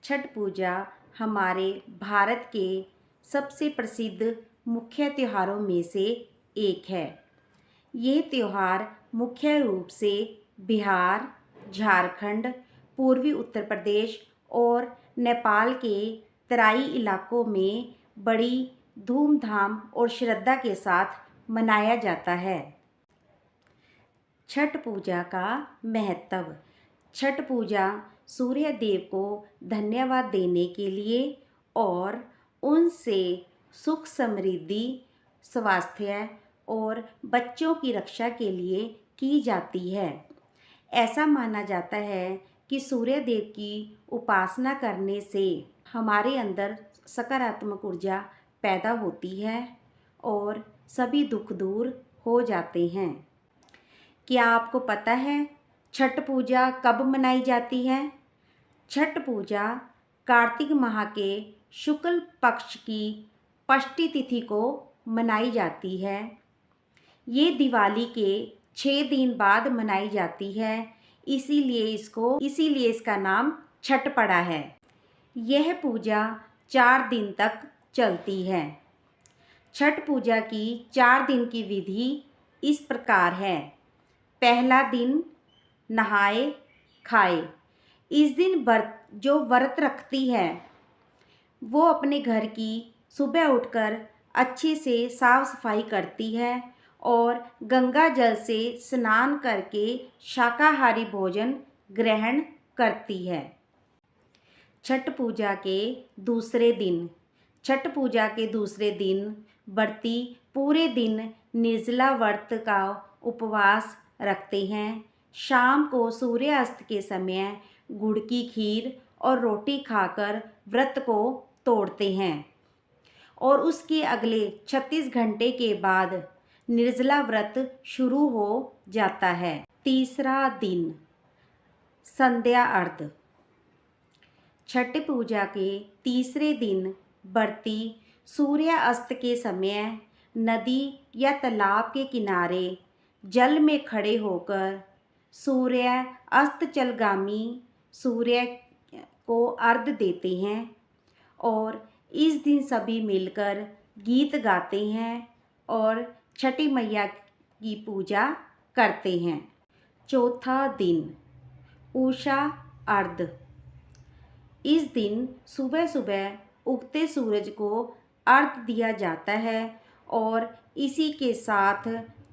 छठ पूजा हमारे भारत के सबसे प्रसिद्ध मुख्य त्योहारों में से एक है। ये त्यौहार मुख्य रूप से बिहार, झारखंड, पूर्वी उत्तर प्रदेश और नेपाल के तराई इलाकों में बड़ी धूमधाम और श्रद्धा के साथ मनाया जाता है। छठ पूजा का महत्व। छठ पूजा सूर्य देव को धन्यवाद देने के लिए और उनसे सुख समृद्धि, स्वास्थ्य और बच्चों की रक्षा के लिए की जाती है। ऐसा माना जाता है कि सूर्य देव की उपासना करने से हमारे अंदर सकारात्मक ऊर्जा पैदा होती है और सभी दुख दूर हो जाते हैं। क्या आपको पता है छठ पूजा कब मनाई जाती है? छठ पूजा कार्तिक माह के शुक्ल पक्ष की षष्ठी तिथि को मनाई जाती है। ये दिवाली के 6 दिन बाद मनाई जाती है, इसीलिए इसका नाम छठ पड़ा है। यह पूजा 4 दिन तक चलती है। छठ पूजा की 4 दिन की विधि इस प्रकार है। पहला दिन नहाए खाए। इस दिन जो व्रत रखती है वो अपने घर की सुबह उठकर अच्छे से साफ सफाई करती है और गंगा जल से स्नान करके शाकाहारी भोजन ग्रहण करती है। छठ पूजा के दूसरे दिन। छठ पूजा के दूसरे दिन व्रती पूरे दिन निर्जला व्रत का उपवास रखते हैं। शाम को सूर्यास्त के समय गुड़ की खीर और रोटी खाकर व्रत को तोड़ते हैं और उसके अगले 36 घंटे के बाद निर्जला व्रत शुरू हो जाता है। तीसरा दिन संध्या अर्घ। छठ पूजा के तीसरे दिन व्रती सूर्य अस्त के समय नदी या तालाब के किनारे जल में खड़े होकर सूर्य अस्ताचलगामी सूर्य को अर्घ्य देते हैं और इस दिन सभी मिलकर गीत गाते हैं और छठी मैया की पूजा करते हैं। चौथा दिन उषा अर्घ। इस दिन सुबह सुबह उगते सूरज को अर्घ्य दिया जाता है और इसी के साथ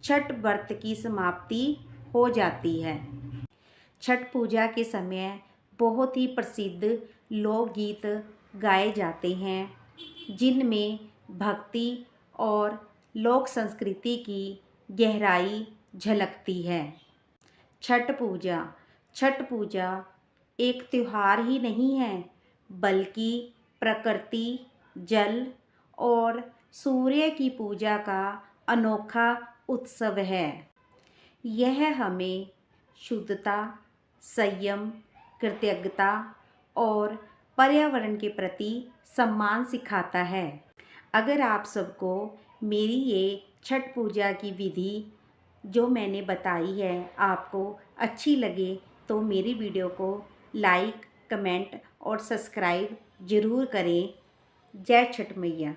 छठ व्रत की समाप्ति हो जाती है। छठ पूजा के समय बहुत ही प्रसिद्ध लोकगीत गाए जाते हैं जिनमें भक्ति और लोक संस्कृति की गहराई झलकती है। छठ पूजा एक त्यौहार ही नहीं है बल्कि प्रकृति, जल और सूर्य की पूजा का अनोखा उत्सव है। यह हमें शुद्धता, संयम, कृतज्ञता और पर्यावरण के प्रति सम्मान सिखाता है। अगर आप सबको मेरी ये छठ पूजा की विधि जो मैंने बताई है आपको अच्छी लगे तो मेरी वीडियो को लाइक, कमेंट और सब्सक्राइब ज़रूर करें। जय छठ मैया।